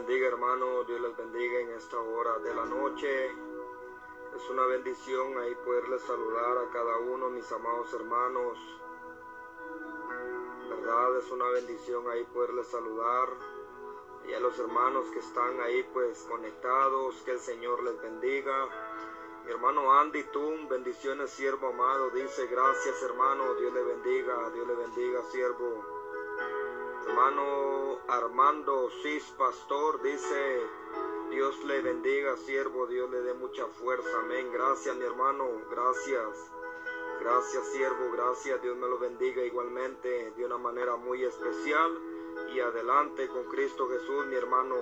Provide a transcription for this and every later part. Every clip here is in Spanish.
bendiga, hermano. Dios les bendiga en esta hora de la noche. Es una bendición ahí poderles saludar a cada uno, mis amados hermanos. ¿Verdad? Es una bendición ahí poderles saludar. Y a los hermanos que están ahí pues conectados, que el Señor les bendiga. Mi hermano Andy Tum, bendiciones, siervo amado. Dice, gracias, hermano. Dios le bendiga, siervo. Hermano Armando Cis Pastor dice, Dios le bendiga, siervo, Dios le dé mucha fuerza, amén. Gracias, mi hermano, gracias, siervo, gracias, Dios me lo bendiga igualmente de una manera muy especial. Y adelante con Cristo Jesús, mi hermano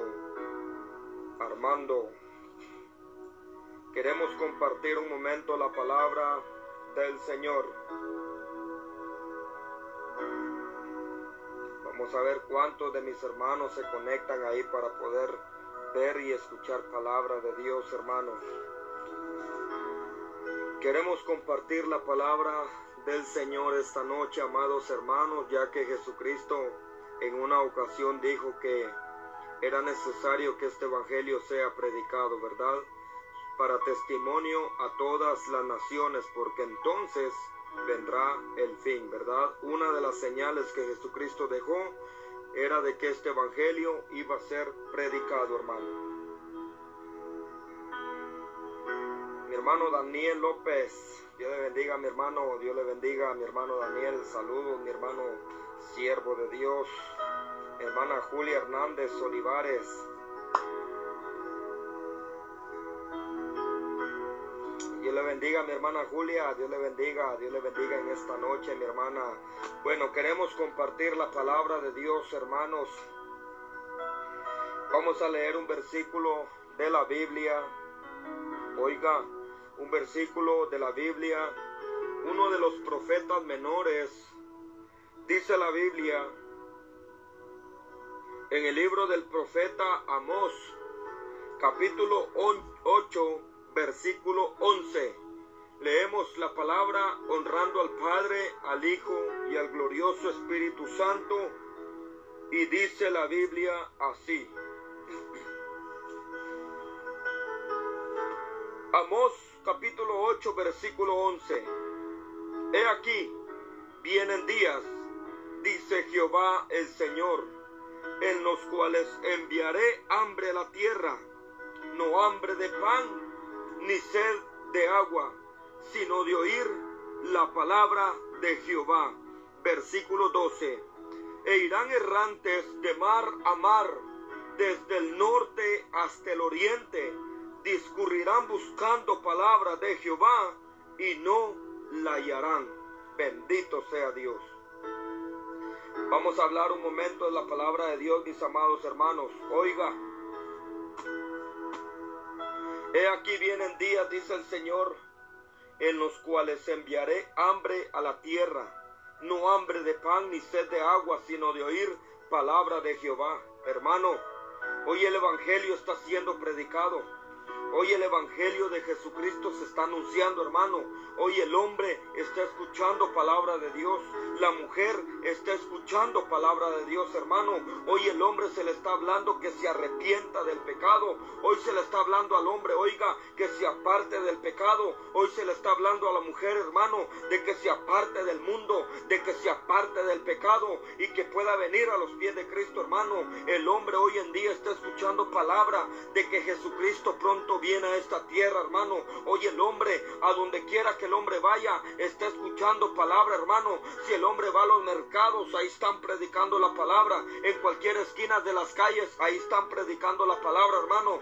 Armando. Queremos compartir un momento la palabra del Señor. Vamos a ver cuántos de mis hermanos se conectan ahí para poder ver y escuchar palabra de Dios, hermanos. Queremos compartir la palabra del Señor esta noche, amados hermanos, ya que Jesucristo en una ocasión dijo que era necesario que este evangelio sea predicado, ¿verdad? Para testimonio a todas las naciones, porque entonces vendrá el fin, ¿verdad? Una de las señales que Jesucristo dejó era de que este evangelio iba a ser predicado, hermano. Mi hermano Daniel López, Dios le bendiga, mi hermano, Dios le bendiga, mi hermano Daniel, saludos, mi hermano siervo de Dios. Mi hermana Julia Hernández Olivares. Dios le bendiga, mi hermana Julia, Dios le bendiga en esta noche, mi hermana. Bueno, queremos compartir la palabra de Dios, hermanos. Vamos a leer un versículo de la Biblia. Oiga, un versículo de la Biblia, uno de los profetas menores. Dice la Biblia, en el libro del profeta Amós, capítulo 8, versículo 11, leemos la palabra honrando al Padre, al Hijo y al glorioso Espíritu Santo, y dice la Biblia así. Amós capítulo 8, versículo 11. He aquí, vienen días, dice Jehová el Señor, en los cuales enviaré hambre a la tierra, no hambre de pan, ni sed de agua, sino de oír la palabra de Jehová. Versículo 12. E irán errantes de mar a mar, desde el norte hasta el oriente, discurrirán buscando palabra de Jehová, y no la hallarán. Bendito sea Dios. Vamos a hablar un momento de la palabra de Dios, mis amados hermanos. Oiga. He aquí vienen días, dice el Señor, en los cuales enviaré hambre a la tierra, no hambre de pan ni sed de agua, sino de oír palabra de Jehová. Hermano, hoy el evangelio está siendo predicado. Hoy el evangelio de Jesucristo se está anunciando, hermano. Hoy el hombre está escuchando palabra de Dios. La mujer está escuchando palabra de Dios, hermano. Hoy el hombre se le está hablando que se arrepienta del pecado. Hoy se le está hablando al hombre, oiga, que se aparte del pecado. Hoy se le está hablando a la mujer, hermano, de que se aparte del mundo, de que se aparte del pecado y que pueda venir a los pies de Cristo, hermano. El hombre hoy en día está escuchando palabra de que Jesucristo pronto viene a esta tierra, hermano. Hoy el hombre, a donde quiera que el hombre vaya, está escuchando palabra, hermano. Si el hombre va a los mercados, ahí están predicando la palabra. En cualquier esquina de las calles, ahí están predicando la palabra, hermano.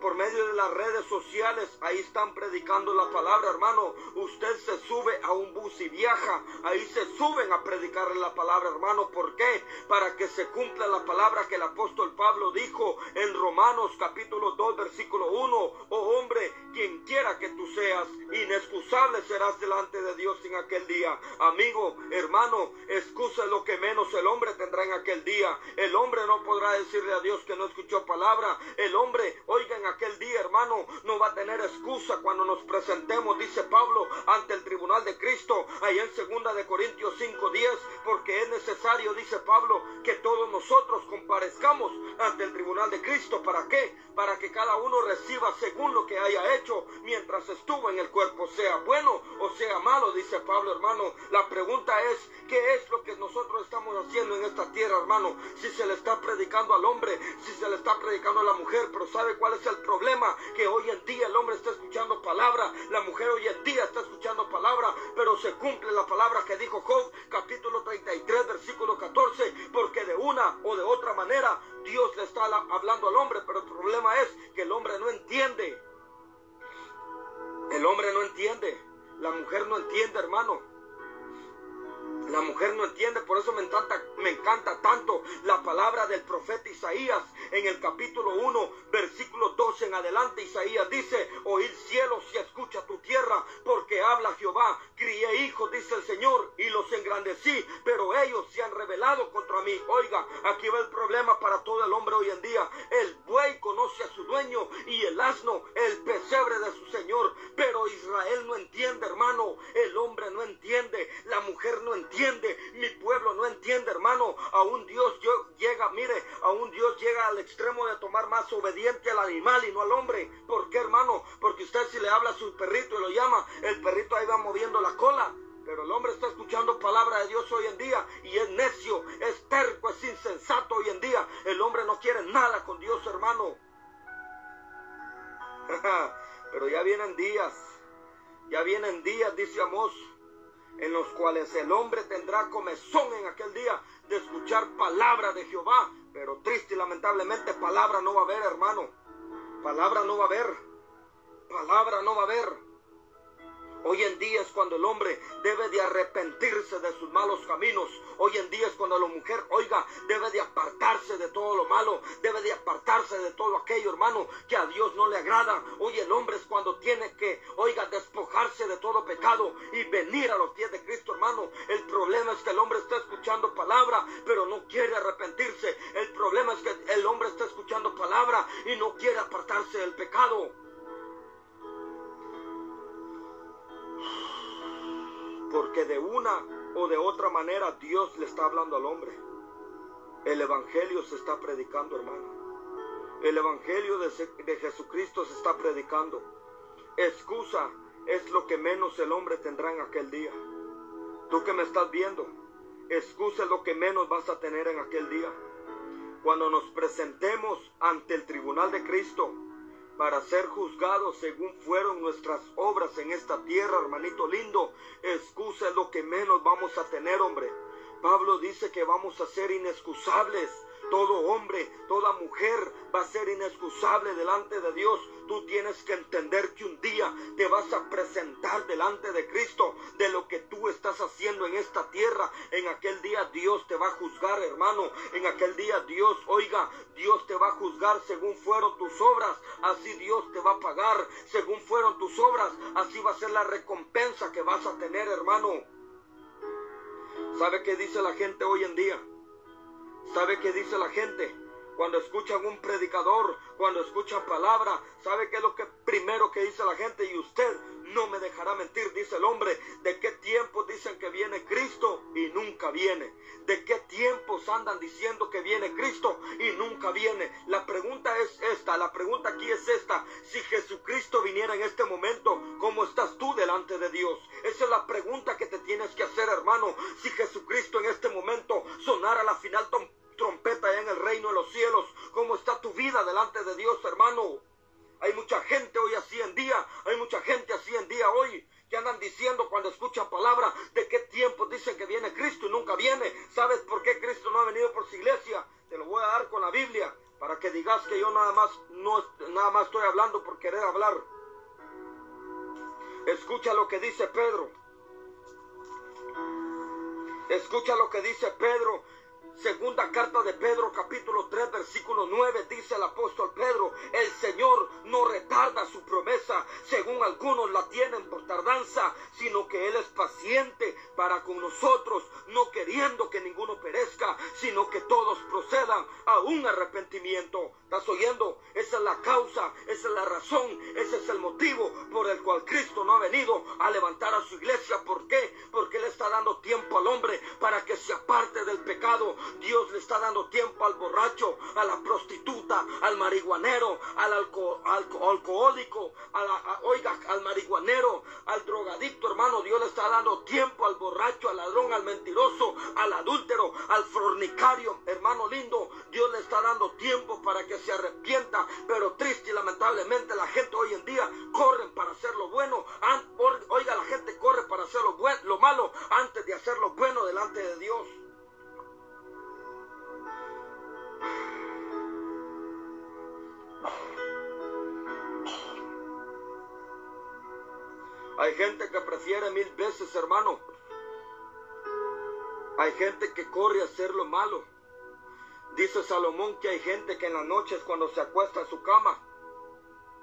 Por medio de las redes sociales, ahí están predicando la palabra, hermano. Usted se sube a un bus y viaja, ahí se suben a predicarle la palabra, hermano. ¿Por qué? Para que se cumpla la palabra que el apóstol Pablo dijo en Romanos capítulo 2, versículo 1. uno, oh hombre, quien quiera que tú seas, inexcusable serás delante de Dios en aquel día. Amigo, hermano, excusa lo que menos el hombre tendrá en aquel día. El hombre no podrá decirle a Dios que no escuchó palabra. El hombre, oiga, en aquel día, hermano, no va a tener excusa cuando nos presentemos, dice Pablo, ante el tribunal de Cristo, ahí en 2 de Corintios 5:10, porque es necesario, dice Pablo, que todos nosotros comparezcamos ante el tribunal de Cristo. ¿Para qué? Para que cada uno reciba según lo que haya hecho mientras estuvo en el cuerpo, sea bueno o sea malo, dice Pablo, hermano. La pregunta es, ¿qué es lo que nosotros estamos haciendo en esta tierra, hermano? Si se le está predicando al hombre, si se le está predicando a la mujer, pero ¿sabe cuál es el problema? Que hoy en día el hombre está escuchando palabra, la mujer hoy en día está escuchando palabra, pero se cumple la palabra que dijo Job, capítulo 33, versículo 14, porque de una o de otra manera Dios le está hablando al hombre, pero el problema es que el hombre no entiende. El hombre no entiende, la mujer no entiende, hermano. La mujer no entiende, por eso me encanta tanto la palabra del profeta Isaías en el capítulo 1, versículo 12 en adelante. Isaías dice: oíd cielos y escucha tu tierra, porque habla Jehová. Crié hijos, dice el Señor, y los engrandecí, pero ellos se han rebelado contra mí. Oiga, aquí va el problema para todo el hombre hoy en día. El buey conoce a su dueño y el asno el pesebre de su señor, pero Israel no entiende, hermano. El hombre no entiende, la mujer no entiende, mi pueblo no entiende, hermano. Aún Dios llega al extremo de tomar más obediente al animal y no al hombre. ¿Por qué, hermano? Porque usted, si le habla a su perrito y lo llama, el perrito ahí va moviendo la cola. Pero el hombre está escuchando palabra de Dios hoy en día y es necio, es terco, es insensato hoy en día. El hombre no quiere nada con Dios, hermano. Pero ya vienen días, dice Amós, en los cuales el hombre tendrá comezón en aquel día de escuchar palabra de Jehová. Pero triste y lamentablemente palabra no va a haber, hermano. Palabra no va a haber. Hoy en día es cuando el hombre debe de arrepentirse de sus malos caminos. Hoy en día es cuando la mujer, oiga, debe de apartarse de todo lo malo, debe de apartarse de todo aquello, hermano, que a Dios no le agrada. Hoy el hombre es cuando tiene que, oiga, despojarse de todo pecado y venir a los pies de Cristo, hermano. El problema es que el hombre está escuchando palabra, pero no quiere arrepentirse. El problema es que el hombre está escuchando palabra y no quiere apartarse del pecado. Porque de una o de otra manera Dios le está hablando al hombre. El evangelio se está predicando, hermano. El evangelio de Jesucristo se está predicando. Excusa es lo que menos el hombre tendrá en aquel día. Tú que me estás viendo, excusa es lo que menos vas a tener en aquel día. Cuando nos presentemos ante el tribunal de Cristo para ser juzgados según fueron nuestras obras en esta tierra, hermanito lindo, excusa es lo que menos vamos a tener, hombre. Pablo dice que vamos a ser inexcusables. Todo hombre, toda mujer va a ser inexcusable delante de Dios. Tú tienes que entender que un día te vas a presentar delante de Cristo de lo que tú estás haciendo en esta tierra. En aquel día Dios te va a juzgar, hermano. En aquel día Dios te va a juzgar según fueron tus obras. Así Dios te va a pagar según fueron tus obras. Así va a ser la recompensa que vas a tener, hermano. ¿Sabe qué dice la gente hoy en día? ¿Sabe qué dice la gente? Cuando escuchan un predicador, cuando escuchan palabra, ¿sabe qué es lo primero que dice la gente? Y usted no me dejará mentir, dice el hombre. ¿De qué tiempos dicen que viene Cristo y nunca viene? ¿De qué tiempos andan diciendo que viene Cristo y nunca viene? La pregunta aquí es esta. Si Jesucristo viniera en este momento, ¿cómo estás tú delante de Dios? Esa es la pregunta que te tienes que hacer, hermano. Si Jesucristo en este momento sonara la final trompeta allá en el reino de los cielos, ¿cómo está tu vida delante de Dios, hermano? Hay mucha gente hoy así en día, hoy, que andan diciendo cuando escuchan palabra, ¿de qué tiempo dicen que viene Cristo y nunca viene? ¿Sabes por qué Cristo no ha venido por su iglesia? Te lo voy a dar con la Biblia, para que digas que yo nada más estoy hablando por querer hablar. Escucha lo que dice Pedro. Escucha lo que dice Pedro. Segunda carta de Pedro, capítulo 3, versículo 9, dice el apóstol Pedro: el Señor no retarda según algunos la tienen por tardanza, sino que Él es paciente para con nosotros, no queriendo que ninguno perezca, sino que todos procedan a un arrepentimiento. ¿Estás oyendo? Esa es la causa, esa es la razón, ese es el motivo por el cual Cristo no ha venido a levantar a su iglesia. ¿Por qué? Porque Él está dando tiempo al hombre para que se aparte del pecado. Dios le está dando tiempo al borracho, a la prostituta, al marihuanero, al alcohólico, al marihuanero, al drogadicto, hermano. Dios le está dando tiempo al borracho, al ladrón, al mentiroso, al adúltero, al fornicario, hermano lindo. Dios le está dando tiempo para que se arrepienta, pero triste y lamentablemente la gente hoy en día corre para hacer lo bueno. Oiga, la gente corre para hacer lo malo antes de hacer lo bueno delante de Dios. Hay gente que prefiere 1000 veces, hermano. Hay gente que corre a hacer lo malo. Dice Salomón que hay gente que en las noches cuando se acuesta en su cama,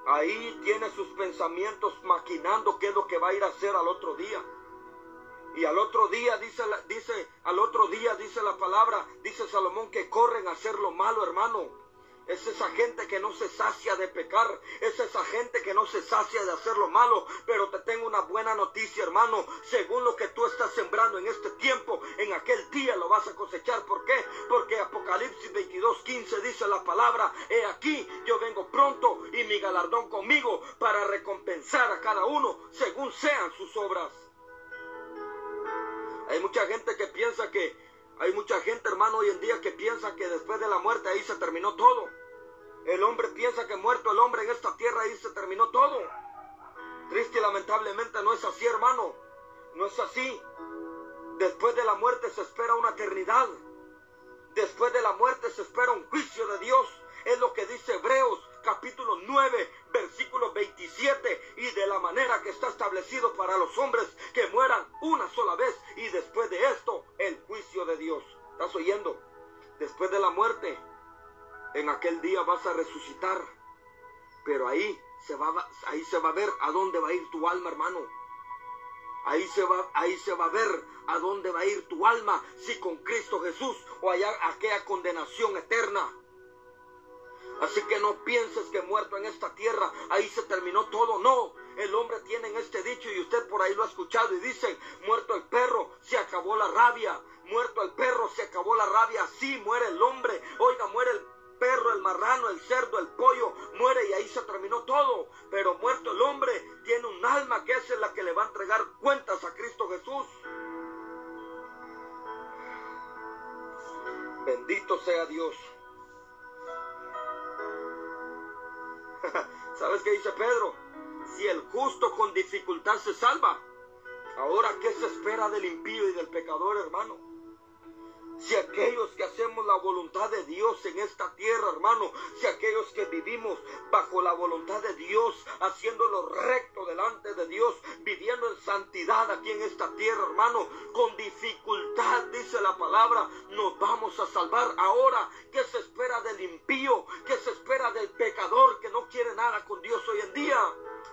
ahí tiene sus pensamientos maquinando qué es lo que va a ir a hacer al otro día. Y al otro día dice la palabra, dice Salomón, que corren a hacer lo malo, hermano. Es esa gente que no se sacia de pecar, es esa gente que no se sacia de hacer lo malo. Pero te tengo una buena noticia, hermano. Según lo que tú estás sembrando en este tiempo, en aquel día lo vas a cosechar. ¿Por qué? Porque Apocalipsis 22:15 dice la palabra: he aquí, yo vengo pronto y mi galardón conmigo para recompensar a cada uno según sean sus obras. Hay mucha gente, hermano, hoy en día que piensa que después de la muerte ahí se terminó todo. El hombre piensa que muerto el hombre en esta tierra ahí se terminó todo. Triste y lamentablemente no es así, hermano. No es así. Después de la muerte se espera una eternidad. Después de la muerte se espera un juicio de Dios. Es lo que dice Hebreos capítulo 9, versículo 27. Y de la manera que está establecido para los hombres que mueran una sola vez, y después de esto el juicio de Dios. ¿Estás oyendo? Después de la muerte, en aquel día vas a resucitar. Pero ahí se va a ver a dónde va a ir tu alma, hermano. Ahí se va a ver a dónde va a ir tu alma, si con Cristo Jesús o allá aquella condenación eterna. Así que no pienses que muerto en esta tierra ahí se terminó todo. No, el hombre tiene este dicho y usted por ahí lo ha escuchado y dicen: muerto el perro, se acabó la rabia. Muerto el perro, se acabó la rabia. Así muere el hombre. Oiga, muere el perro, el marrano, el cerdo, el pollo, muere y ahí se terminó todo. Pero muerto el hombre, tiene un alma que es la que le va a entregar cuentas a Cristo Jesús. Bendito sea Dios. ¿Sabes qué dice Pedro? Si el justo con dificultad se salva, ahora ¿qué se espera del impío y del pecador, hermano? Si aquellos que hacemos la voluntad de Dios en esta tierra, hermano, si aquellos que vivimos bajo la voluntad de Dios, haciendo lo recto delante de Dios, viviendo en santidad aquí en esta tierra, hermano, con dificultad, dice la palabra, nos vamos a salvar. Ahora, ¿qué se espera del impío? ¿Qué se espera del pecador que no quiere nada con Dios hoy en día?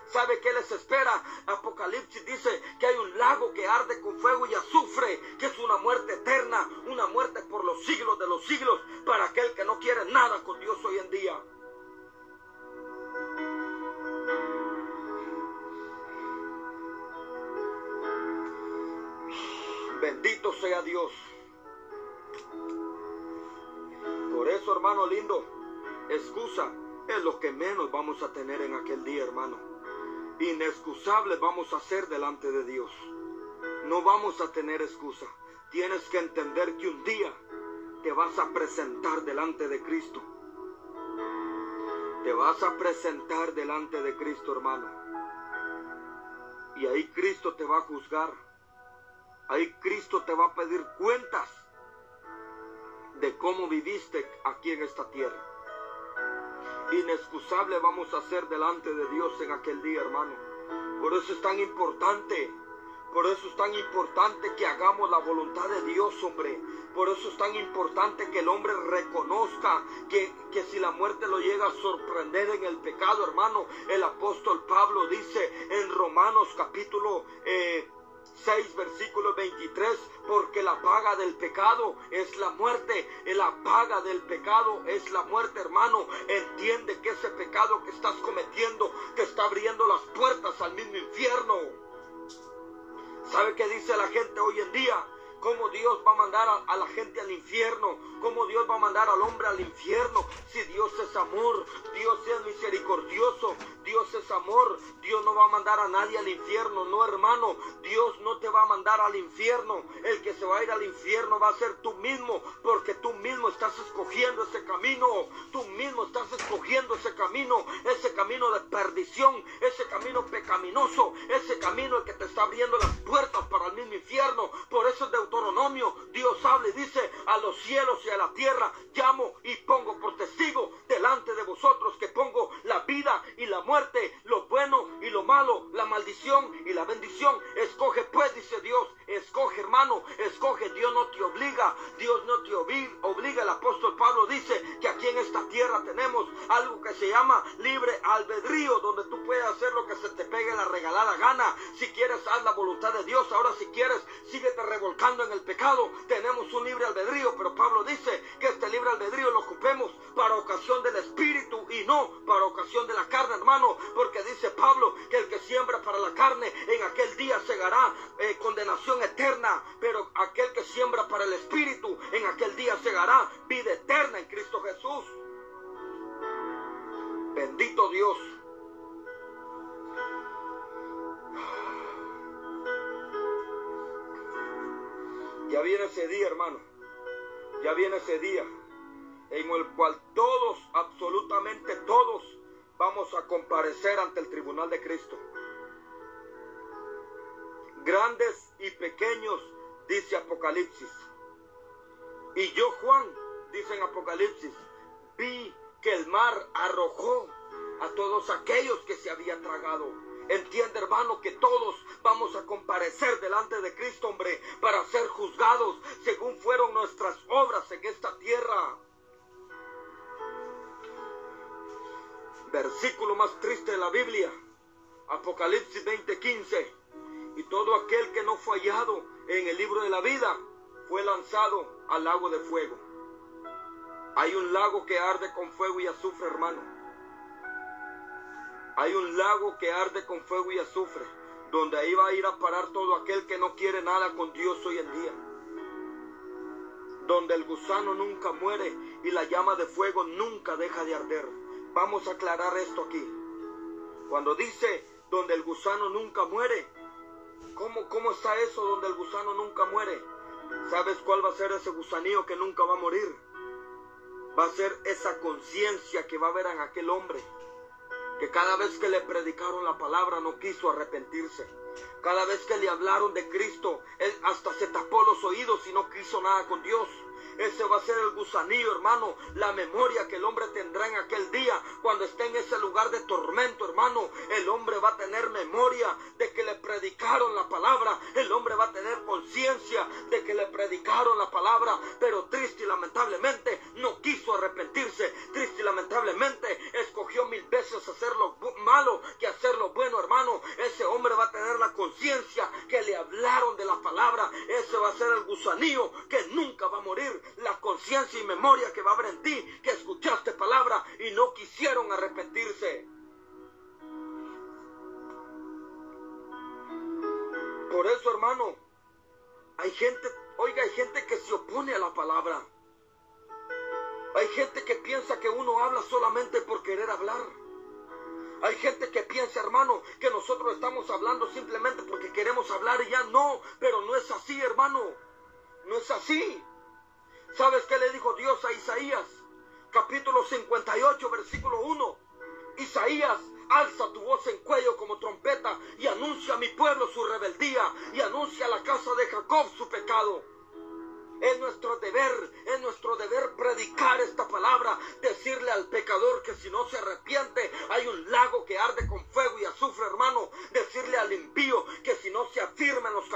¿Sabe qué les espera? Apocalipsis dice que hay un lago que arde con fuego y azufre, que es una muerte eterna, una muerte por los siglos de los siglos, para aquel que no quiere nada con Dios hoy en día. Bendito sea Dios. Por eso, hermano lindo, excusa es lo que menos vamos a tener en aquel día, hermano. Inexcusables vamos a ser delante de Dios. No vamos a tener excusa. Tienes que entender que un día te vas a presentar delante de Cristo. Te vas a presentar delante de Cristo, hermano. Y ahí Cristo te va a juzgar. Ahí Cristo te va a pedir cuentas de cómo viviste aquí en esta tierra. Inexcusable vamos a ser delante de Dios en aquel día, hermano. Por eso es tan importante. Por eso es tan importante que hagamos la voluntad de Dios, hombre. Por eso es tan importante que el hombre reconozca que si la muerte lo llega a sorprender en el pecado, hermano, el apóstol Pablo dice en Romanos capítulo 6, versículo 23, porque la paga del pecado es la muerte. La paga del pecado es la muerte, hermano. Entiende que ese pecado que estás cometiendo te está abriendo las puertas al mismo infierno. ¿Sabe qué dice la gente hoy en día? ¿Cómo Dios va a mandar a la gente al infierno? ¿Cómo Dios va a mandar al hombre al infierno? Si Dios es amor, Dios es misericordioso, Dios es amor, Dios no va a mandar a nadie al infierno. No, hermano, Dios no te va a mandar al infierno. El que se va a ir al infierno va a ser tú mismo, porque tú mismo estás escogiendo ese camino. Tú mismo estás escogiendo ese camino de perdición, ese camino pecaminoso, ese camino el que te está abriendo las puertas para el mismo infierno. Por eso es Deuteronomio, Dios habla y dice: a los cielos y a la tierra llamo y pongo por testigo delante de vosotros que pongo la vida y la muerte, lo bueno y lo malo, la maldición y la bendición. Escoge pues, dice Dios, escoge, hermano, escoge. Dios no te obliga, Dios no te obliga. El apóstol Pablo dice que aquí en esta tierra tenemos algo que se llama libre albedrío, donde tú puedes hacer lo que se te pegue la regalada gana. Si quieres, haz la voluntad de Dios. Ahora, si quieres, síguete revolcando en el pecado. Tenemos un libre albedrío, pero Pablo dice que este libre albedrío lo ocupemos para ocasión del espíritu y no para ocasión de la carne, hermano, porque dice Pablo que el que siembra para la carne en aquel día segará condenación eterna, pero aquel que siembra para el espíritu en aquel día segará vida eterna en Cristo Jesús. Bendito Dios. Ya viene ese día, hermano. Ya viene ese día en el cual todos, absolutamente todos, vamos a comparecer ante el tribunal de Cristo. Grandes y pequeños, dice Apocalipsis. Y yo, Juan, dice en Apocalipsis, vi que el mar arrojó a todos aquellos que se había tragado. Entiende, hermano, que todos vamos a comparecer delante de Cristo, hombre, para ser juzgados según fueron nuestras obras en esta tierra. Versículo más triste de la Biblia, Apocalipsis 20:15. Y todo aquel que no fue hallado en el libro de la vida fue lanzado al lago de fuego. Hay un lago que arde con fuego y azufre, hermano. Hay un lago que arde con fuego y azufre, donde ahí va a ir a parar todo aquel que no quiere nada con Dios hoy en día. Donde el gusano nunca muere y la llama de fuego nunca deja de arder. Vamos a aclarar esto aquí. Cuando dice donde el gusano nunca muere, ¿cómo está eso donde el gusano nunca muere? ¿Sabes cuál va a ser ese gusanillo que nunca va a morir? Va a ser esa conciencia que va a haber en aquel hombre, que cada vez que le predicaron la palabra no quiso arrepentirse. Cada vez que le hablaron de Cristo, él hasta se tapó los oídos y no quiso nada con Dios. Ese va a ser el gusanillo, hermano, la memoria que el hombre tendrá en aquel día, cuando esté en ese lugar de tormento, hermano. El hombre va a tener memoria de que le predicaron la palabra. El hombre va a tener conciencia de que le predicaron la palabra, pero triste y lamentablemente no quiso arrepentirse. Triste y lamentablemente escogió 1000 veces hacer lo malo que hacer lo bueno, hermano. Ese hombre va a tener la conciencia que le hablaron de la palabra. Ese va a ser el gusanillo que nunca va a morir. La conciencia y memoria que va a haber en ti, que escuchaste palabra y no quisieron arrepentirse. Por eso, hermano, hay gente que se opone a la palabra. Hay gente que piensa que uno habla solamente por querer hablar. Hay gente que piensa, hermano, que nosotros estamos hablando simplemente porque queremos hablar y ya no, pero no es así, hermano. No es así. ¿Sabes qué le dijo Dios a Isaías? Capítulo 58, versículo 1. Isaías, alza tu voz en cuello como trompeta y anuncia a mi pueblo su rebeldía y anuncia a la casa de Jacob su pecado. Es nuestro deber predicar esta palabra, decirle al pecador que si no se arrepiente hay un lago que arde con fuego y azufre, hermano. Decirle al impío que si no se afirma en los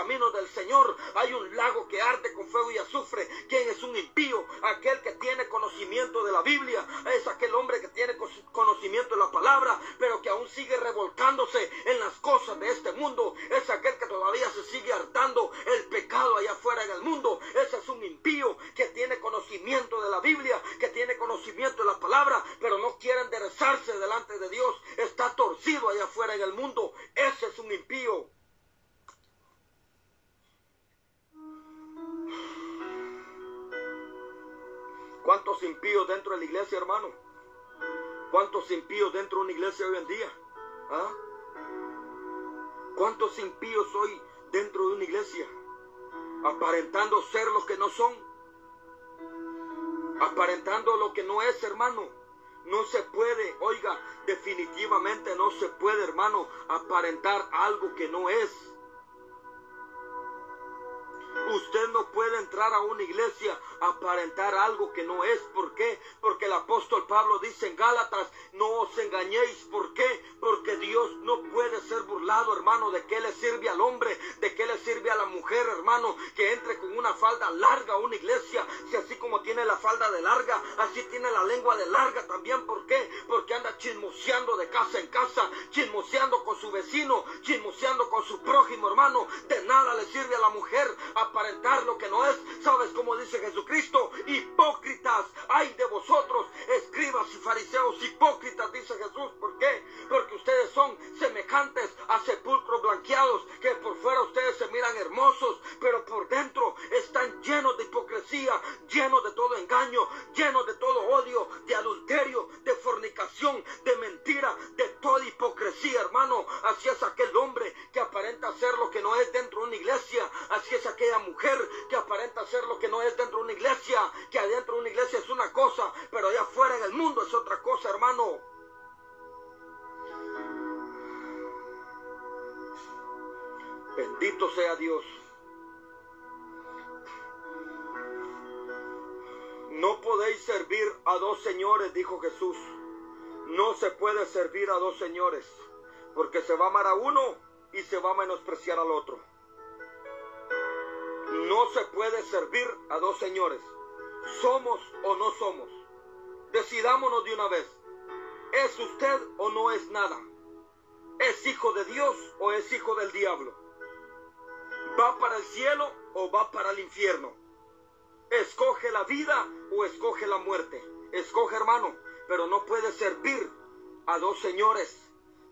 Señor, hay un lago que arde con fuego y azufre. ¿Quién es un impío? Aquel que tiene conocimiento de la Biblia. Es aquel hombre que tiene conocimiento de la palabra, pero que aún sigue revolcándose en las cosas de este mundo. Es aquel que todavía se sigue hartando el pecado allá afuera en el mundo. Ese es un impío que tiene conocimiento de la Biblia, que tiene conocimiento de la palabra, pero no quiere enderezarse delante de Dios. Está torcido allá afuera en el mundo. Ese es un impío. ¿Cuántos impíos dentro de la iglesia, hermano? ¿Cuántos impíos dentro de una iglesia hoy en día? ¿Ah? ¿Cuántos impíos hoy dentro de una iglesia? Aparentando ser lo que no son. Aparentando lo que no es, hermano. No se puede, oiga, definitivamente no se puede, hermano, aparentar algo que no es. Usted no puede entrar a una iglesia a aparentar algo que no es. ¿Por qué? Porque el apóstol Pablo dice en Gálatas, no os engañéis. ¿Por qué? Porque Dios no puede ser burlado, hermano. ¿De qué le sirve al hombre? ¿De qué le sirve a la mujer, hermano, que entre con una falda larga a una iglesia? Si así como tiene la falda de larga, así tiene la lengua de larga también. ¿Por qué? Porque anda chismoseando de casa en casa, chismoseando con su vecino, chismoseando con su prójimo, hermano. De nada le sirve a la mujer aparentar lo que no es. ¿Sabes cómo dice Jesucristo? Hipócritas, ay de vosotros, escribas y fariseos, hipócritas, dice Jesús. ¿Por qué? Porque ustedes son semejantes a sepulcros blanqueados, que por fuera ustedes se miran hermosos, pero por dentro están llenos de hipocresía, llenos de todo engaño, llenos de todo odio, de adulterio, de fornicación, de mentira, de toda hipocresía, hermano. Así es aquel hombre que aparenta ser lo que no es dentro de una iglesia. Así es aquella mujer que aparenta ser lo que no es dentro de una iglesia, que adentro de una iglesia es una cosa, pero allá afuera en el mundo es otra cosa, hermano. Bendito sea Dios. No podéis servir a dos señores, dijo Jesús. No se puede servir a dos señores, porque se va a amar a uno y se va a menospreciar al otro. No se puede servir a dos señores. ¿Somos o no somos? Decidámonos de una vez. ¿Es usted o no es nada? ¿Es hijo de Dios o es hijo del diablo? ¿Va para el cielo o va para el infierno? ¿Escoge la vida o escoge la muerte? Escoge, hermano, pero no puede servir a dos señores.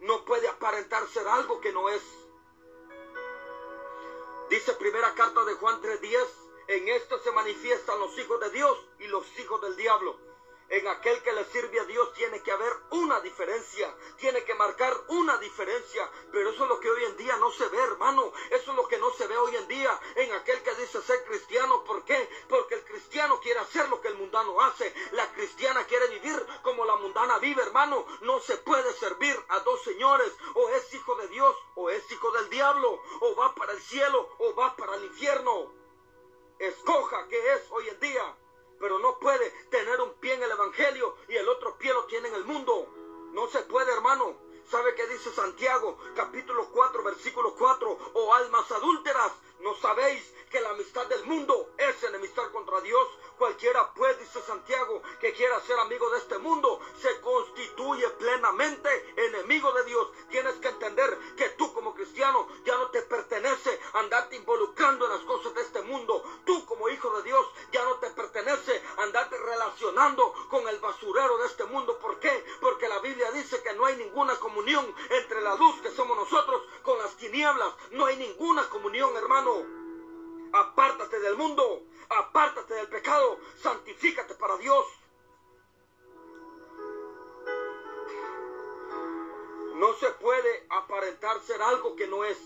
No puede aparentar ser algo que no es. Dice primera carta de Juan 3:10, en esto se manifiestan los hijos de Dios y los hijos del diablo. En aquel que le sirve a Dios tiene que haber una diferencia, tiene que marcar una diferencia, pero eso es lo que hoy en día no se ve, hermano. Eso es lo que no se ve hoy en día en aquel que dice ser cristiano. ¿Por qué? Porque el cristiano quiere hacer lo que el mundano hace, la cristiana quiere vivir como la mundana vive, hermano. No se puede servir a dos señores. O es hijo de Dios o es hijo del diablo, o va para el cielo o va para el infierno. Escoja qué es hoy en día. Pero no puede tener un pie en el evangelio y el otro pie lo tiene en el mundo. No se puede, hermano. ¿Sabe qué dice Santiago, capítulo 4, versículo 4? Oh almas adúlteras, ¿no sabéis que la amistad del mundo es enemistad contra Dios? Cualquiera pues, dice Santiago, que quiera ser amigo de este mundo, se constituye plenamente enemigo de Dios. Tienes que entender que tú como cristiano ya no te pertenece andarte involucrando en las cosas de este mundo. Tú como hijo de Dios ya no te pertenece andarte relacionando con el basurero de este mundo. ¿Por qué? Porque la Biblia dice que no hay ninguna comunión entre la luz que somos nosotros con las tinieblas. No hay ninguna comunión, hermano. Apártate del mundo, apártate del pecado, santifícate para Dios. No se puede aparentar ser algo que no es.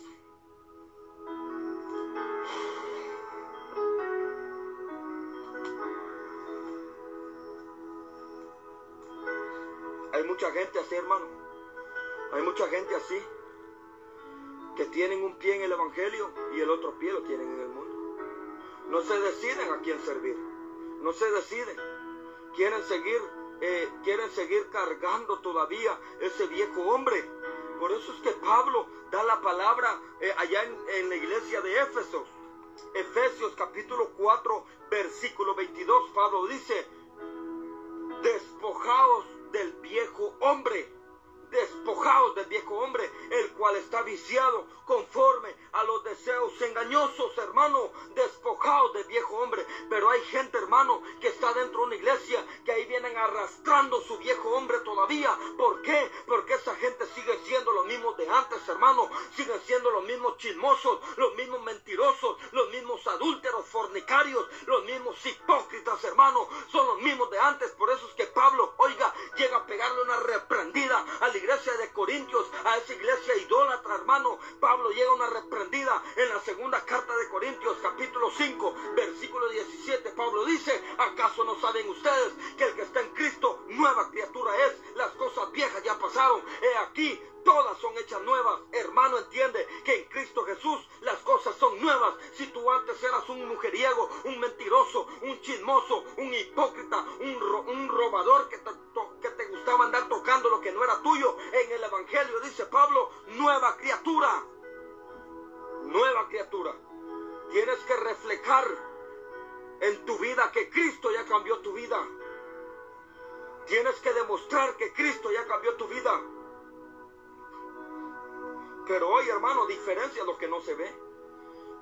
Hay mucha gente así, hermano. Hay mucha gente así, que tienen un pie en el evangelio y el otro pie lo tienen en el mundo. No se deciden a quién servir. No se deciden. Quieren seguir cargando todavía ese viejo hombre. Por eso es que Pablo da la palabra allá en la iglesia de Éfeso. Efesios capítulo 4, versículo 22, Pablo dice: despojaos del viejo hombre. Despojaos del viejo hombre, el cual está viciado conforme a los deseos engañosos, hermano. Despojaos del viejo hombre. Pero hay gente, hermano, que está dentro de una iglesia, que ahí vienen arrastrando su viejo hombre todavía. ¿Por qué? Porque esa gente sigue siendo los mismos de antes, hermano. Siguen siendo los mismos chismosos, los mismos mentirosos, los mismos adúlteros, fornicarios, los mismos hipócritas, hermano. Son los mismos de antes. Por eso es que Pablo, oiga, llega a pegarle una reprendida a la iglesia de Corintios, a esa iglesia idólatra, hermano. Pablo llega a una reprendida en la segunda carta de Corintios, capítulo 5, versículo 17. Pablo dice: ¿acaso no saben ustedes que el que está en Cristo, nueva criatura es? Las cosas viejas ya pasaron, he aquí, todas son hechas nuevas. Hermano, entiende que en Cristo Jesús las cosas son nuevas. Si tú antes eras un mujeriego, un mentiroso, un chismoso, un hipócrita, un robador que te gustaba andar tocando lo que no era tuyo, en el evangelio dice Pablo: nueva criatura. Nueva criatura. Tienes que reflejar en tu vida que Cristo ya cambió tu vida. Tienes que demostrar que Cristo ya cambió tu vida. Pero hoy, hermano, diferencia lo que no se ve.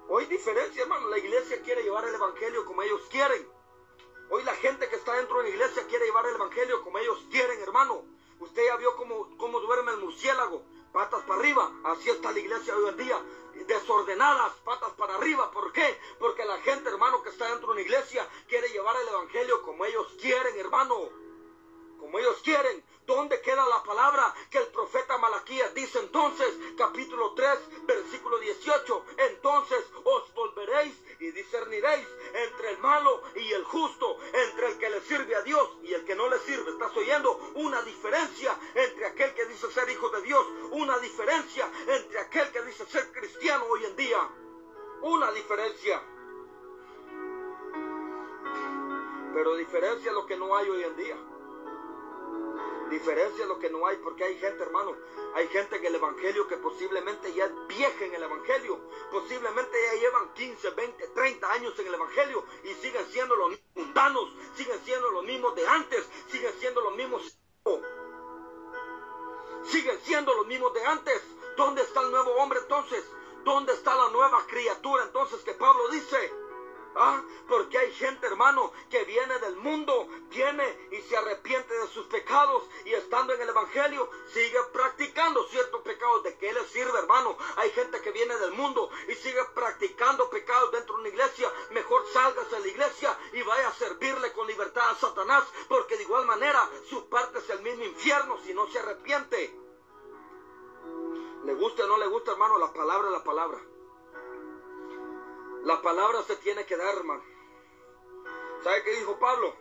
Hoy diferencia, hermano. La iglesia quiere llevar el evangelio como ellos quieren. Hoy la gente que está dentro de la iglesia quiere llevar el evangelio como ellos quieren, hermano. Usted ya vio cómo duerme el murciélago, patas para arriba. Así está la iglesia hoy en día, desordenadas, patas para arriba. ¿Por qué? Porque la gente, hermano, que está dentro de una iglesia quiere llevar el evangelio como ellos quieren, hermano. Como ellos quieren. ¿Dónde queda la palabra que el profeta Malaquías dice entonces, capítulo 3, versículo 18? Entonces os volveréis y discerniréis entre el malo y el justo, entre el que le sirve a Dios y el que no le sirve. ¿Estás oyendo? Una diferencia entre aquel que dice ser hijo de Dios, una diferencia entre aquel que dice ser cristiano hoy en día. Una diferencia. Pero diferencia es lo que no hay hoy en día. Diferencia es lo que no hay, porque hay gente, hermano, hay gente en el evangelio que posiblemente ya es vieja en el evangelio, posiblemente ya llevan 15, 20, 30 años en el evangelio y siguen siendo los mismos mundanos, siguen siendo los mismos de antes, siguen siendo los mismos de antes. ¿Dónde está el nuevo hombre entonces? ¿Dónde está la nueva criatura entonces que Pablo dice? Porque hay gente, hermano, que viene del mundo, viene y se arrepiente de sus pecados y estando en el evangelio sigue practicando ciertos pecados. ¿De qué le sirve, hermano? Hay gente que viene del mundo y sigue practicando pecados dentro de una iglesia. Mejor salgas de la iglesia y vaya a servirle con libertad a Satanás, porque de igual manera su parte es el mismo infierno si no se arrepiente. Le guste o no le guste, hermano, la palabra es la palabra. La palabra se tiene que dar, hermano. ¿Sabe qué dijo Pablo?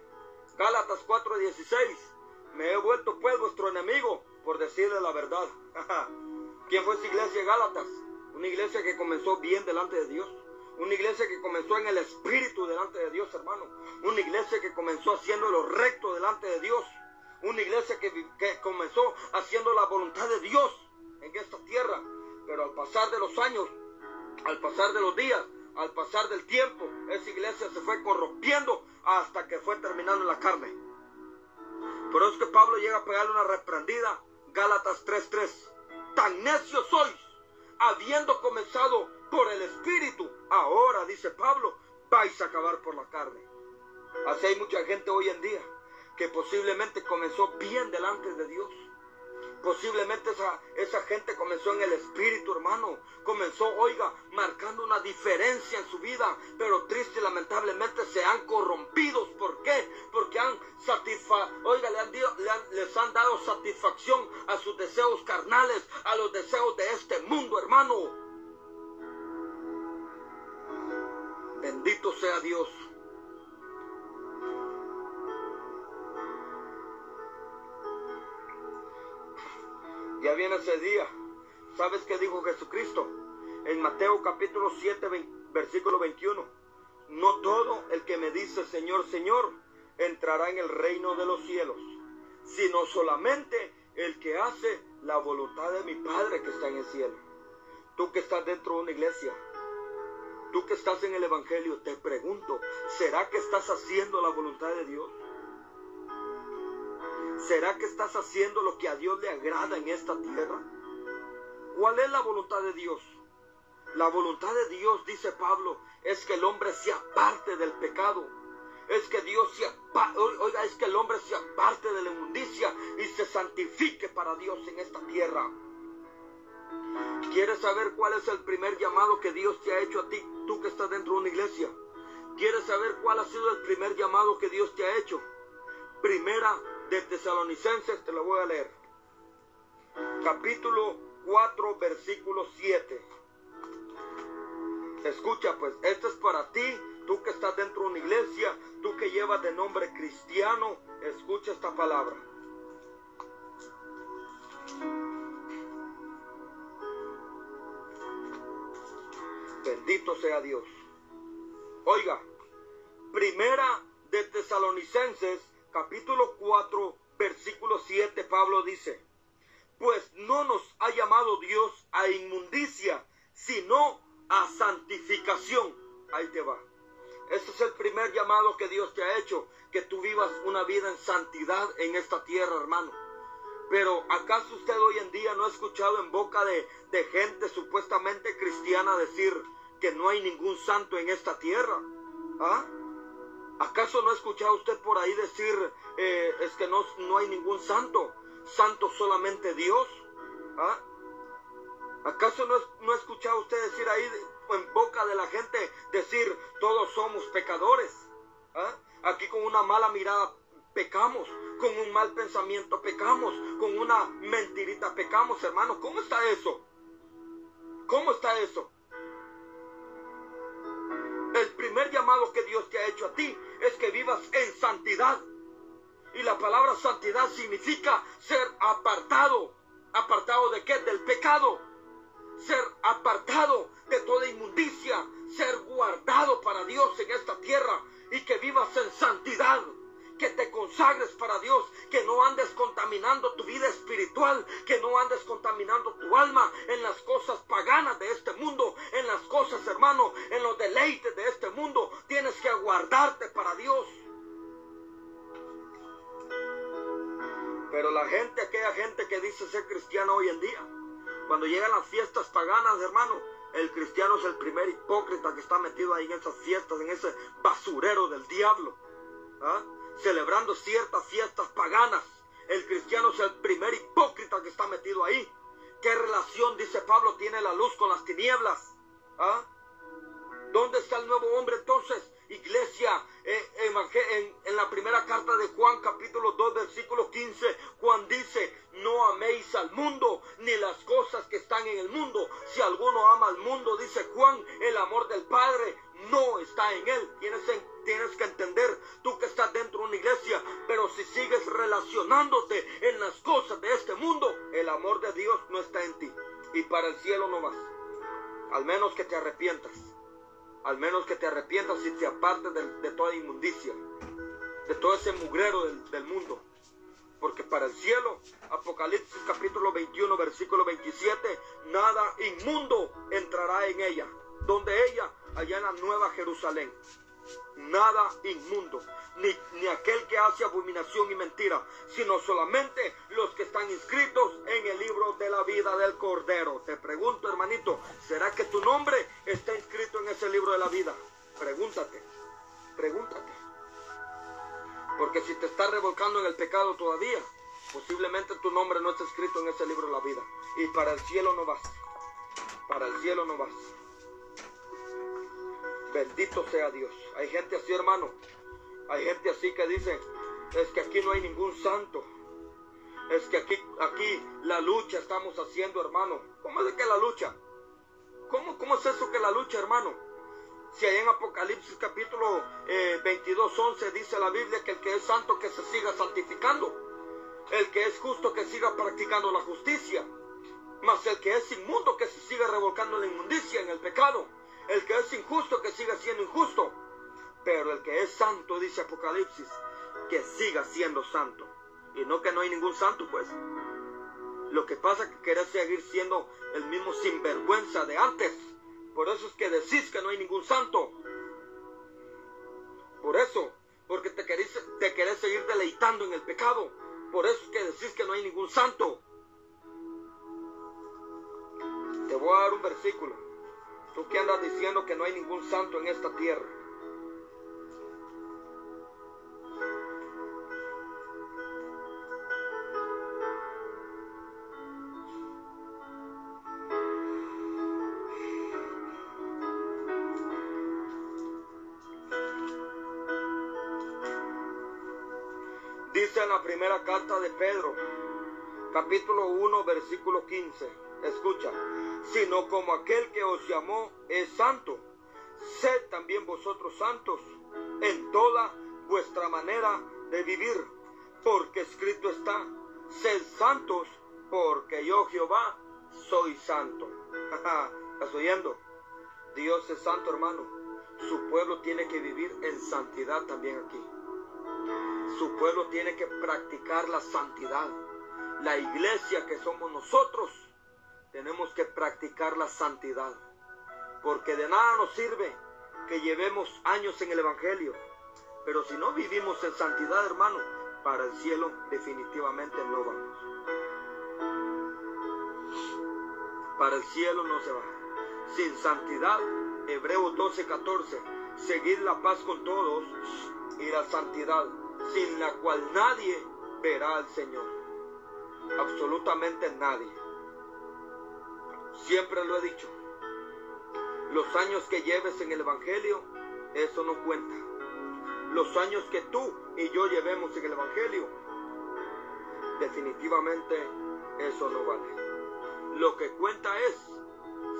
Gálatas 4:16. Me he vuelto pues vuestro enemigo por decirle la verdad. ¿Quién fue esa iglesia de Gálatas? Una iglesia que comenzó bien delante de Dios. Una iglesia que comenzó en el espíritu delante de Dios, hermano. Una iglesia que comenzó haciendo lo recto delante de Dios. Una iglesia que comenzó haciendo la voluntad de Dios en esta tierra. Pero al pasar de los años, al pasar de los días, al pasar del tiempo, esa iglesia se fue corrompiendo hasta que fue terminando en la carne. Por eso es que Pablo llega a pegarle una reprendida. Gálatas 3:3. Tan necios sois, habiendo comenzado por el espíritu, ahora, dice Pablo, vais a acabar por la carne. Así hay mucha gente hoy en día que posiblemente comenzó bien delante de Dios. Posiblemente esa gente comenzó en el espíritu, hermano. Comenzó, oiga, marcando una diferencia en su vida. Pero triste y lamentablemente se han corrompido. ¿Por qué? Porque les han dado satisfacción a sus deseos carnales, a los deseos de este mundo, hermano. Bendito sea Dios. Ya viene ese día. ¿Sabes qué dijo Jesucristo? En Mateo capítulo 7, versículo 21. No todo el que me dice Señor, Señor, entrará en el reino de los cielos, sino solamente el que hace la voluntad de mi Padre que está en el cielo. Tú que estás dentro de una iglesia, Tú que estás en el Evangelio, te pregunto, ¿será que estás haciendo la voluntad de Dios? ¿Será que estás haciendo lo que a Dios le agrada en esta tierra? ¿Cuál es la voluntad de Dios? La voluntad de Dios, dice Pablo, es que el hombre se aparte del pecado. Es que es que el hombre se aparte de la inmundicia y se santifique para Dios en esta tierra. ¿Quieres saber cuál es el primer llamado que Dios te ha hecho a ti, tú que estás dentro de una iglesia? ¿Quieres saber cuál ha sido el primer llamado que Dios te ha hecho? Primera de Tesalonicenses, te la voy a leer. Capítulo 4, versículo 7. Escucha pues, esto es para ti, tú que estás dentro de una iglesia, tú que llevas de nombre cristiano, escucha esta palabra. Bendito sea Dios. Oiga, Primera de Tesalonicenses, capítulo 4, versículo 7, Pablo dice: pues no nos ha llamado Dios a inmundicia, sino a santificación. Ahí te va. Ese es el primer llamado que Dios te ha hecho, que tú vivas una vida en santidad en esta tierra, hermano. Pero ¿acaso usted hoy en día no ha escuchado en boca de gente supuestamente cristiana decir que no hay ningún santo en esta tierra? ¿Ah? ¿Acaso no ha escuchado usted por ahí decir es que no hay ningún santo solamente Dios? ¿Ah? ¿Acaso no ha escuchado usted decir ahí en boca de la gente decir todos somos pecadores? ¿Ah? Aquí con una mala mirada pecamos, con un mal pensamiento pecamos, con una mentirita pecamos, hermano. ¿Cómo está eso? ¿Cómo está eso? El primer llamado que Dios te ha hecho a ti es que vivas en santidad. Y la palabra santidad significa ser apartado. ¿Apartado de qué? Del pecado. Ser apartado de toda inmundicia. Ser guardado para Dios en esta tierra. Y que vivas en santidad. Que te consagres para Dios, que no andes contaminando tu vida espiritual, que no andes contaminando tu alma en las cosas paganas de este mundo, en las cosas, hermano, en los deleites de este mundo. Tienes que guardarte para Dios. Pero la gente, aquella gente que dice ser cristiana hoy en día, cuando llegan las fiestas paganas, hermano, el cristiano es el primer hipócrita que está metido ahí en esas fiestas, en ese basurero del diablo. ¿Ah? Celebrando ciertas fiestas paganas. El cristiano es el primer hipócrita que está metido ahí. ¿Qué relación, dice Pablo, tiene la luz con las tinieblas? ¿Ah? ¿Dónde está el nuevo hombre entonces? Iglesia, en la primera carta de Juan, capítulo 2, versículo 15, Juan dice: no améis al mundo, ni las cosas que están en el mundo. Si alguno ama al mundo, dice Juan, el amor del Padre no está en él. Tienes que entender, tú que estás dentro de una iglesia, pero si sigues relacionándote en las cosas de este mundo, el amor de Dios no está en ti. Y para el cielo no vas. Al menos que te arrepientas. Al menos que te arrepientas y te apartes de toda inmundicia, de todo ese mugrero del mundo. Porque para el cielo, Apocalipsis capítulo 21, versículo 27, nada inmundo entrará en ella. Donde ella, allá en la nueva Jerusalén. Nada inmundo, ni aquel que hace abominación y mentira, sino solamente los que están inscritos en el libro de la vida del Cordero. Te pregunto, hermanito, ¿será que tu nombre está inscrito en ese libro de la vida? Pregúntate. Porque si te estás revolcando en el pecado todavía, posiblemente tu nombre no está escrito en ese libro de la vida. Y para el cielo no vas. Para el cielo no vas. Bendito sea Dios. Hay gente así, hermano. Hay gente así que dice: es que aquí no hay ningún santo. Es que aquí la lucha estamos haciendo, hermano. ¿Cómo es que la lucha? ¿Cómo es eso que la lucha, hermano? Si hay en Apocalipsis capítulo 22, 11 dice la Biblia que el que es santo que se siga santificando. El que es justo que siga practicando la justicia. Mas el que es inmundo que se siga revolcando en la inmundicia, en el pecado. El que es injusto que siga siendo injusto. Pero el que es santo, dice Apocalipsis, que siga siendo santo. Y no que no hay ningún santo, pues. Lo que pasa es que querés seguir siendo el mismo sinvergüenza de antes. Por eso es que decís que no hay ningún santo. Por eso, porque te querés seguir deleitando en el pecado. Por eso es que decís que no hay ningún santo. Te voy a dar un versículo. Tú que andas diciendo que no hay ningún santo en esta tierra. Dice en la primera carta de Pedro, capítulo 1, versículo 15. Escucha. Sino como aquel que os llamó es santo, sed también vosotros santos en toda vuestra manera de vivir, porque escrito está, sed santos, porque yo Jehová soy santo. ¿Estás oyendo? Dios es santo, hermano. Su pueblo tiene que vivir en santidad también aquí. Su pueblo tiene que practicar la santidad. La iglesia que somos nosotros, tenemos que practicar la santidad. Porque de nada nos sirve que llevemos años en el Evangelio. Pero si no vivimos en santidad, hermano, para el cielo definitivamente no vamos. Para el cielo no se va. Sin santidad, Hebreos 12:14, seguid la paz con todos y la santidad, sin la cual nadie verá al Señor. Absolutamente nadie. Siempre lo he dicho. Los años que lleves en el Evangelio, eso no cuenta. Los años que tú y yo llevemos en el Evangelio, definitivamente eso no vale. Lo que cuenta es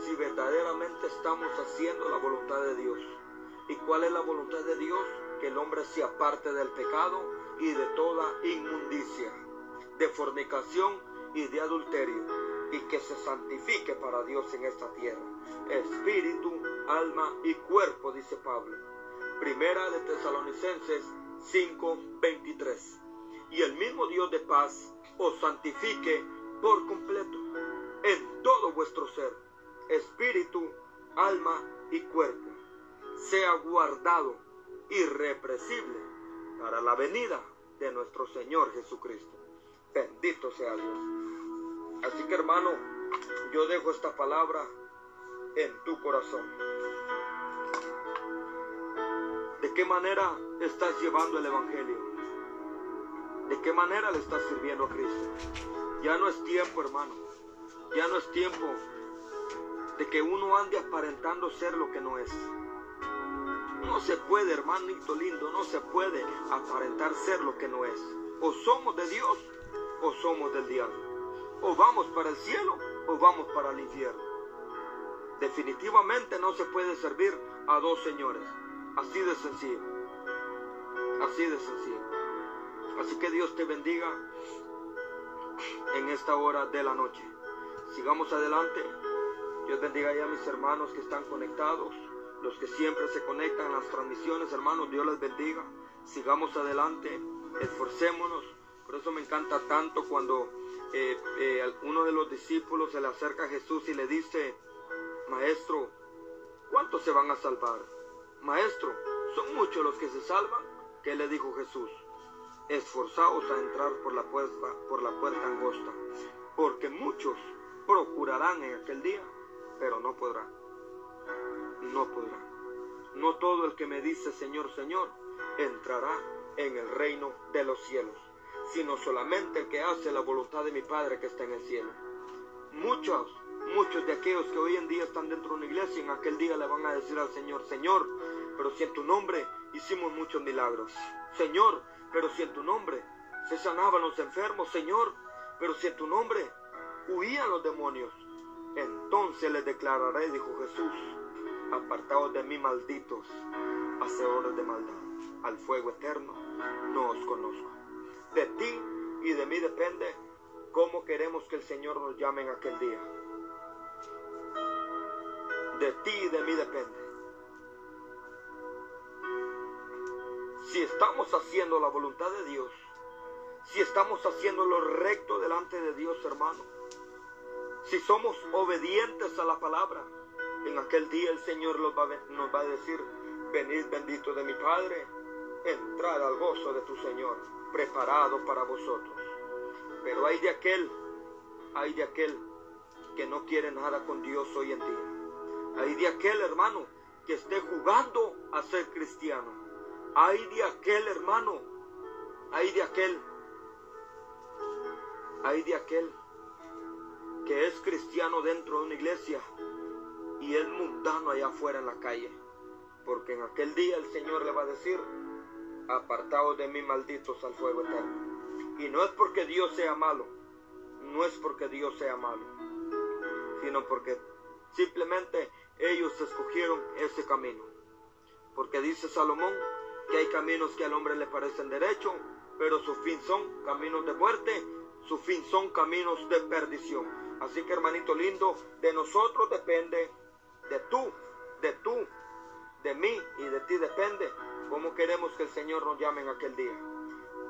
si verdaderamente estamos haciendo la voluntad de Dios. ¿Y cuál es la voluntad de Dios? Que el hombre se aparte del pecado y de toda inmundicia, de fornicación y de adulterio, y que se santifique para Dios en esta tierra, espíritu, alma y cuerpo, dice Pablo. Primera de Tesalonicenses 5:23. Y el mismo Dios de paz os santifique por completo en todo vuestro ser, espíritu, alma y cuerpo, sea guardado irrepresible para la venida de nuestro Señor Jesucristo. Bendito sea Dios. Así que, hermano, yo dejo esta palabra en tu corazón. ¿De qué manera estás llevando el Evangelio? ¿De qué manera le estás sirviendo a Cristo? Ya no es tiempo, hermano. Ya no es tiempo de que uno ande aparentando ser lo que no es. No se puede, hermanito lindo, no se puede aparentar ser lo que no es. O somos de Dios o somos del diablo. O vamos para el cielo o vamos para el infierno. Definitivamente no se puede servir a dos señores. Así de sencillo. Así de sencillo. Así que Dios te bendiga en esta hora de la noche. Sigamos adelante. Dios bendiga ya a mis hermanos que están conectados. Los que siempre se conectan a las transmisiones, hermanos, Dios les bendiga. Sigamos adelante, esforcémonos. Por eso me encanta tanto cuando uno de los discípulos se le acerca a Jesús y le dice: Maestro, ¿cuántos se van a salvar? Maestro, ¿son muchos los que se salvan? ¿Qué le dijo Jesús? Esforzaos a entrar por la puerta angosta, porque muchos procurarán en aquel día, pero no podrán. No podrá. No todo el que me dice Señor, Señor, entrará en el reino de los cielos, sino solamente el que hace la voluntad de mi Padre que está en el cielo. Muchos de aquellos que hoy en día están dentro de una iglesia, en aquel día le van a decir al Señor: Señor, pero si en tu nombre hicimos muchos milagros. Señor, pero si en tu nombre se sanaban los enfermos. Señor, pero si en tu nombre huían los demonios. Entonces les declararé, dijo Jesús: apartaos de mí, malditos, hacedores de maldad, al fuego eterno no os conozco. De ti y de mí depende cómo queremos que el Señor nos llame en aquel día. De ti y de mí depende. Si estamos haciendo la voluntad de Dios, si estamos haciendo lo recto delante de Dios, hermano, si somos obedientes a la palabra, En aquel día el Señor nos va a decir: venid benditos de mi Padre, entrad al gozo de tu Señor, preparado para vosotros. Pero hay de aquel que no quiere nada con Dios hoy en día. Hay de aquel, hermano, que esté jugando a ser cristiano. Hay de aquel, hermano, hay de aquel que es cristiano dentro de una iglesia y es mundano allá afuera en la calle. Porque en aquel día el Señor le va a decir: apartaos de mí, malditos, al fuego eterno. Y no es porque Dios sea malo, no es porque Dios sea malo, sino porque simplemente ellos escogieron ese camino. Porque dice Salomón que hay caminos que al hombre le parecen derechos, pero su fin son caminos de muerte, su fin son caminos de perdición. Así que, hermanito lindo, de nosotros depende, de mí y de ti depende cómo queremos que el Señor nos llame en aquel día.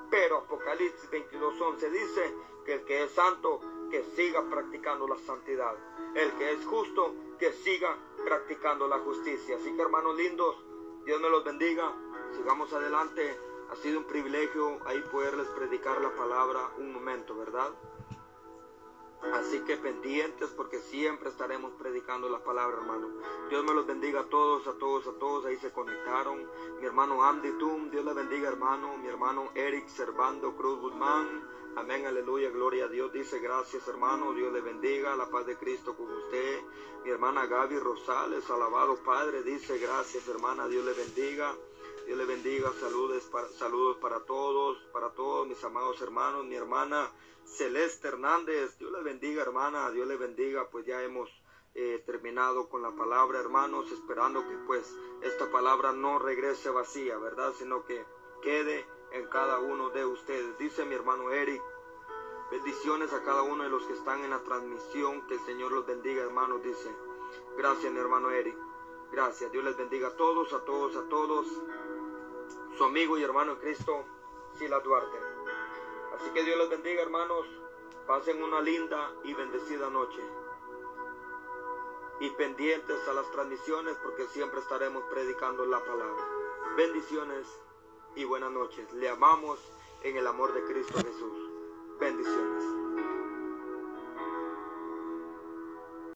Pero Apocalipsis 22:11 dice que el que es santo, que siga practicando la santidad. El que es justo, que siga practicando la justicia. Así que, hermanos lindos, Dios me los bendiga. Sigamos adelante. Ha sido un privilegio ahí poderles predicar la palabra un momento, ¿verdad? Así que pendientes, porque siempre estaremos predicando la palabra, hermano. Dios me los bendiga a todos, a todos, a todos. Ahí se conectaron. Mi hermano Andy Tum, Dios le bendiga, hermano. Mi hermano Eric Servando Cruz Guzmán. Amén, aleluya, gloria a Dios. Dice: gracias, hermano. Dios le bendiga. La paz de Cristo con usted. Mi hermana Gaby Rosales, alabado Padre. Dice: gracias, hermana. Dios le bendiga. Dios le bendiga. Saludos para todos, mis amados hermanos. Mi hermana Celeste Hernández, Dios le bendiga, hermana. Dios le bendiga. Pues ya hemos terminado con la palabra, hermanos, esperando que pues esta palabra no regrese vacía, ¿verdad? Sino que quede en cada uno de ustedes. Dice mi hermano Eric: bendiciones a cada uno de los que están en la transmisión. Que el Señor los bendiga, hermanos. Dice: gracias, mi hermano Eric. Gracias. Dios les bendiga a todos, a todos, a todos. Su amigo y hermano en Cristo, Silas Duarte. Así que Dios les bendiga, hermanos. Pasen una linda y bendecida noche. Y pendientes a las transmisiones, porque siempre estaremos predicando la palabra. Bendiciones y buenas noches. Le amamos en el amor de Cristo Jesús. Bendiciones.